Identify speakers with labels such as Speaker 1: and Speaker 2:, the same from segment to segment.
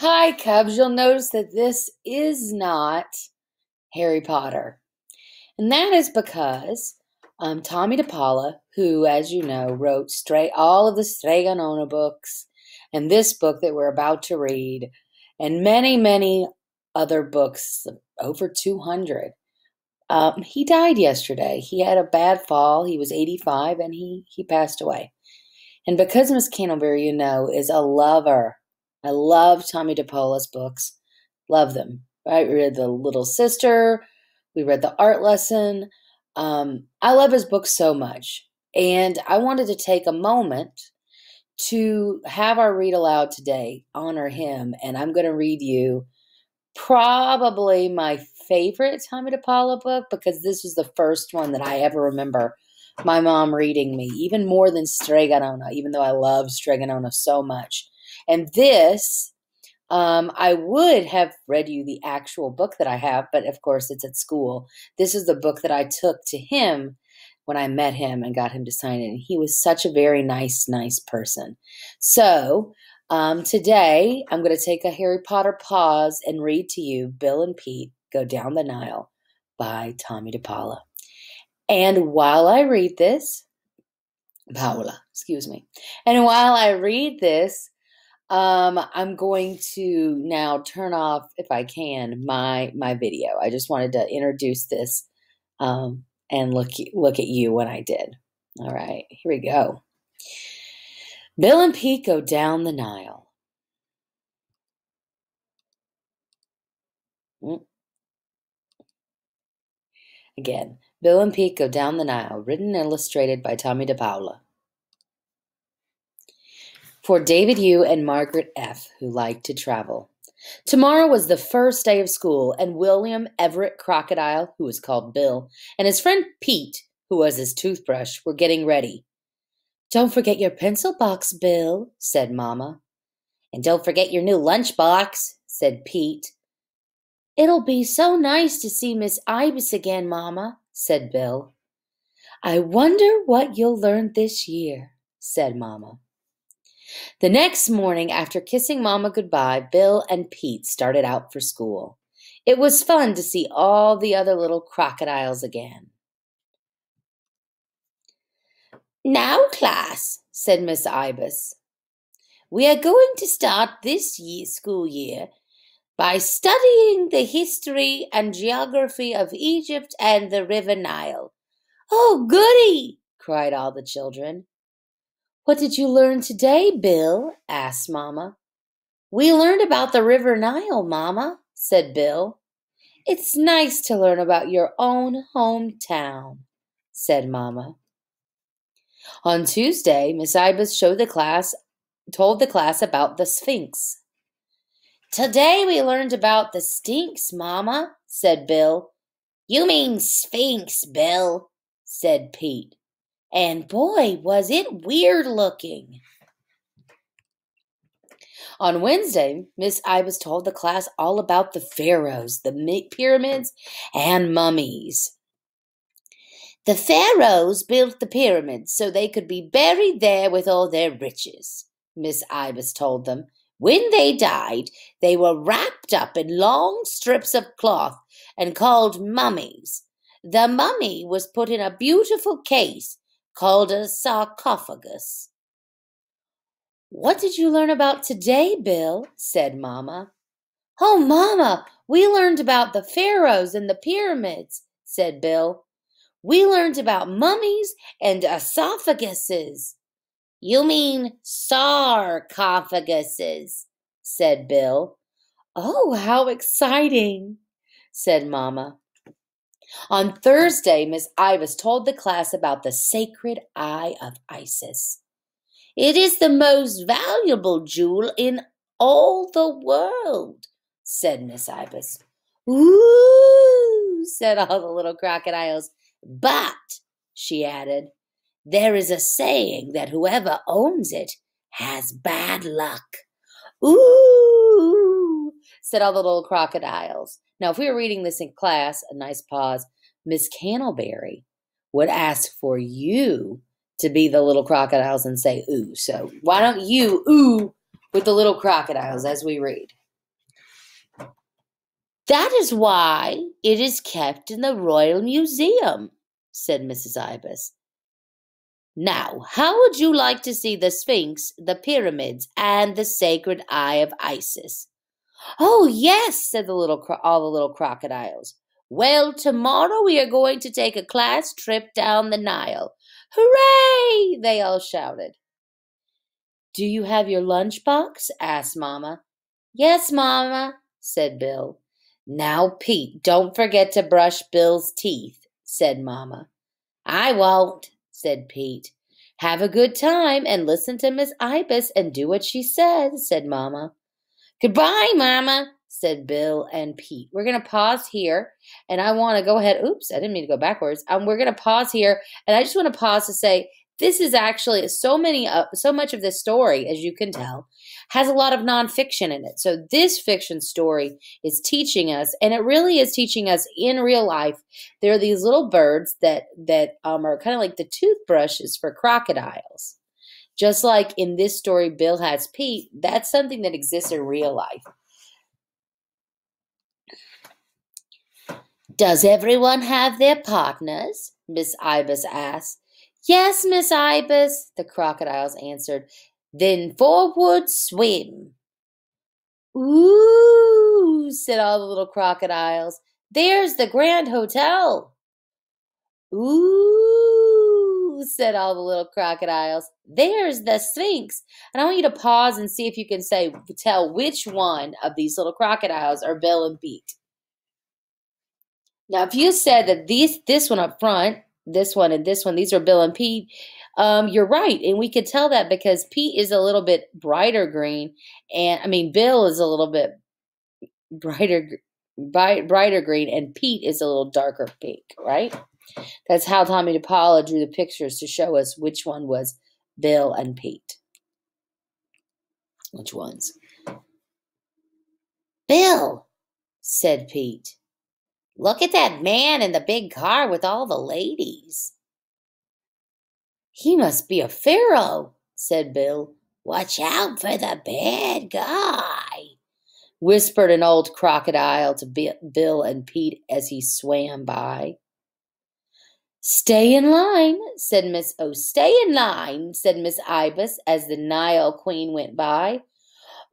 Speaker 1: Hi, Cubs. You'll notice that this is not Harry Potter. And that is because Tomie dePaola, who, as you know, wrote all of the Strega Nona books and this book that we're about to read, and many, many other books, over 200. He died yesterday. He had a bad fall. He was 85 and he passed away. And because Miss Candleberry, you know, is a lover, I love Tomie dePaola's books. Love them. Right? We read The Little Sister. We read The Art Lesson. I love his books so much. And I wanted to take a moment to have our read aloud today, honor him. And I'm going to read you probably my favorite Tomie dePaola book, because this was the first one that I ever remember my mom reading me, even more than Strega Nona, even though I love Strega Nona so much. And this, I would have read you the actual book that I have, but of course it's at school. This is the book that I took to him when I met him and got him to sign it. And he was such a very nice person. So today I'm going to take a Harry Potter pause and read to you Bill and Pete Go Down the Nile by Tomie dePaola. And while I read this, Paola, excuse me. And while I read this, I'm going to now turn off, if I can, my video. I just wanted to introduce this and look at you when I did. All right, here we go. Bill and Pete Go Down the Nile. Again, Bill and Pete Go Down the Nile, written and illustrated by Tomie dePaola. For David U. and Margaret F., who like to travel. Tomorrow was the first day of school, and William Everett Crocodile, who was called Bill, and his friend Pete, who was his toothbrush, were getting ready. "Don't forget your pencil box, Bill," said Mama. "And don't forget your new lunchbox," said Pete. "It'll be so nice to see Miss Ibis again, Mama," said Bill. "I wonder what you'll learn this year," said Mama. The next morning, after kissing Mama goodbye, Bill and Pete started out for school. It was fun to see all the other little crocodiles again. "Now, class," said Miss Ibis, "we are going to start this school year by studying the history and geography of Egypt and the River Nile." "Oh, goody!" cried all the children. "What did you learn today, Bill?" asked Mama. "We learned about the River Nile, Mama," said Bill. "It's nice to learn about your own hometown," said Mama. On Tuesday, Miss Ibis told the class about the Sphinx. "Today we learned about the Stinks, Mama," said Bill. "You mean Sphinx, Bill," said Pete. "And boy, was it weird looking." On Wednesday, Miss Ibis told the class all about the pharaohs, the pyramids, and mummies. "The pharaohs built the pyramids so they could be buried there with all their riches," Miss Ibis told them. "When they died, they were wrapped up in long strips of cloth and called mummies. The mummy was put in a beautiful case called a sarcophagus." "What did you learn about today, Bill?" said Mama. "Oh, Mama, we learned about the pharaohs and the pyramids," said Bill. "We learned about mummies and esophaguses." "You mean sarcophaguses," said Bill. "Oh, how exciting," said Mama. On Thursday, Miss Ibis told the class about the sacred eye of Isis. "It is the most valuable jewel in all the world," said Miss Ibis. "Ooh," said all the little crocodiles. "But," she added, "there is a saying that whoever owns it has bad luck." "Ooh," said all the little crocodiles. Now, if we were reading this in class, a nice pause, Miss Candleberry would ask for you to be the little crocodiles and say ooh. So why don't you ooh with the little crocodiles as we read? That is why it is kept in the Royal Museum, said Mrs. Ibis. Now, how would you like to see the Sphinx, the pyramids, and the sacred Eye of Isis? Oh, yes, said all the little crocodiles. Well, tomorrow we are going to take a class trip down the Nile. Hooray! They all shouted. Do you have your lunchbox? Asked Mamma. Yes, Mamma, said Bill. Now, Pete, don't forget to brush Bill's teeth, said Mamma. I won't, said Pete. Have a good time and listen to Miss Ibis and do what she says, said Mamma. Goodbye, Mama, said Bill and Pete. We're going to pause here, and I want to go ahead. Oops, I didn't mean to go backwards. We're going to pause here, and I just want to pause to say this is actually so much of this story, as you can tell, has a lot of nonfiction in it. So this fiction story is teaching us, and it really is teaching us in real life. There are these little birds that are kind of like the toothbrushes for crocodiles. Just like in this story, Bill has Pete, that's something that exists in real life. Does everyone have their partners? Miss Ibis asked. Yes, Miss Ibis, the crocodiles answered. Then forward swim. Ooh, said all the little crocodiles. There's the Grand Hotel. Ooh, said all the little crocodiles. There's the Sphinx. And I want you to pause and see if you can tell which one of these little crocodiles are Bill and Pete. Now, if you said that this one up front, this one and this one, these are Bill and Pete, you're right. And we could tell that because Pete is a little bit brighter green. And Bill is a little bit brighter green, and Pete is a little darker pink, right? That's how Tomie dePaola drew the pictures to show us which one was Bill and Pete. Which ones? Bill, said Pete. Look at that man in the big car with all the ladies. He must be a pharaoh, said Bill. Watch out for the bad guy, whispered an old crocodile to Bill and Pete as he swam by. Stay in line, said Miss Ibis as the Nile Queen went by.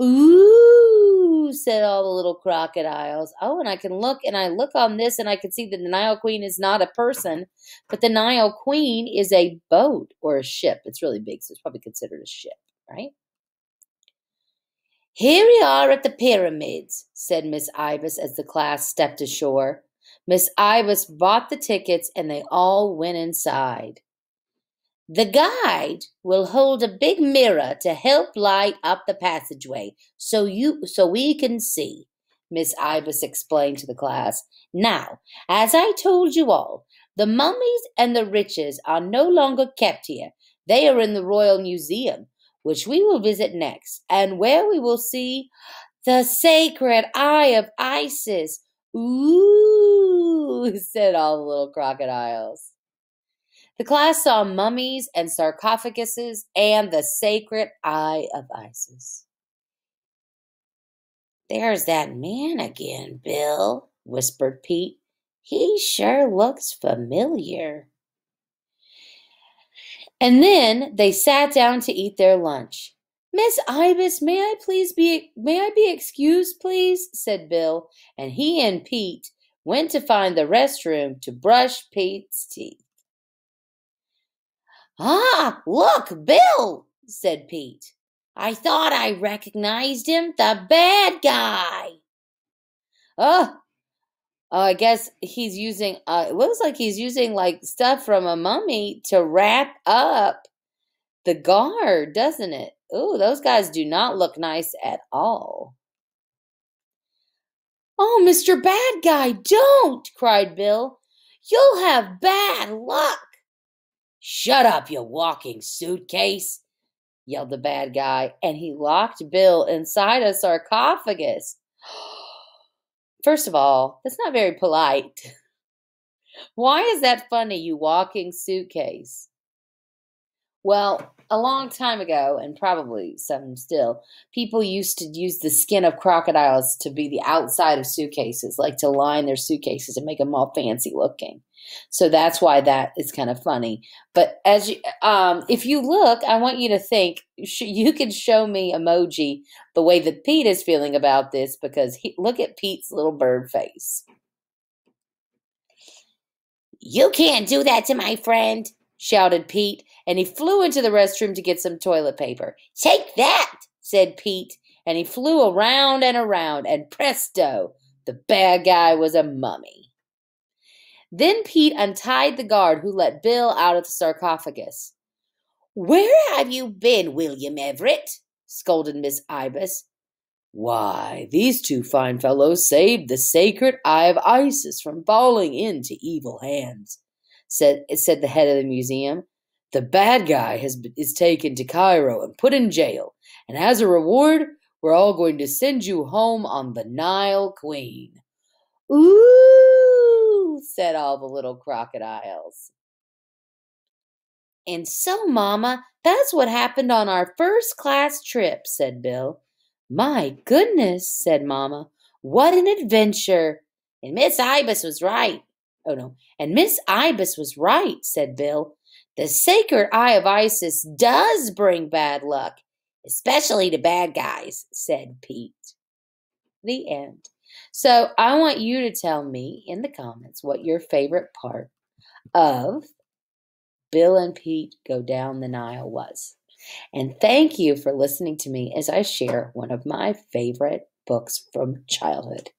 Speaker 1: Ooh, said all the little crocodiles. Oh, and I look on this and I can see that the Nile Queen is not a person, but the Nile Queen is a boat or a ship. It's really big, so it's probably considered a ship, right? Here we are at the pyramids, said Miss Ibis as the class stepped ashore. Miss Ibis bought the tickets and they all went inside. The guide will hold a big mirror to help light up the passageway so we can see, Miss Ibis explained to the class. Now, as I told you all, the mummies and the riches are no longer kept here. They are in the Royal Museum, which we will visit next, and where we will see the sacred Eye of Isis. Ooh, said all the little crocodiles. The class saw mummies and sarcophaguses and the sacred Eye of Isis. There's that man again, Bill, whispered Pete. He sure looks familiar. And then they sat down to eat their lunch. Miss Ibis, may I be excused, please? Said Bill, and he and Pete went to find the restroom to brush Pete's teeth. Ah, look, Bill, said Pete. I thought I recognized him, the bad guy. Oh, I guess he's using, it looks like he's using like stuff from a mummy to wrap up the guard, doesn't it? Ooh, those guys do not look nice at all. Oh, Mr. Bad Guy, don't, cried Bill. You'll have bad luck. Shut up, you walking suitcase, yelled the bad guy, and he locked Bill inside a sarcophagus. First of all, that's not very polite. Why is that funny, you walking suitcase? Well, a long time ago, and probably some still, people used to use the skin of crocodiles to be the outside of suitcases, like to line their suitcases and make them all fancy looking. So that's why that is kind of funny. But if you look, I want you to think. You can show me emoji the way that Pete is feeling about this because look at Pete's little bird face. You can't do that to my friend, shouted Pete, and he flew into the restroom to get some toilet paper. Take that, said Pete, and he flew around, and presto, the bad guy was a mummy. Then Pete untied the guard who let Bill out of the sarcophagus. Where have you been, William Everett? Scolded Miss Ibis. Why, these two fine fellows saved the sacred Eye of Isis from falling into evil hands, said the head of the museum. The bad guy is taken to Cairo and put in jail, and as a reward, we're all going to send you home on the Nile Queen. Ooh, said all the little crocodiles. And so, Mama, that's what happened on our first-class trip, said Bill. My goodness, said Mama. What an adventure. And Miss Ibis was right. Oh, no. And Miss Ibis was right, said Bill. The sacred Eye of Isis does bring bad luck, especially to bad guys, said Pete. The end. So I want you to tell me in the comments what your favorite part of Bill and Pete Go Down the Nile was. And thank you for listening to me as I share one of my favorite books from childhood.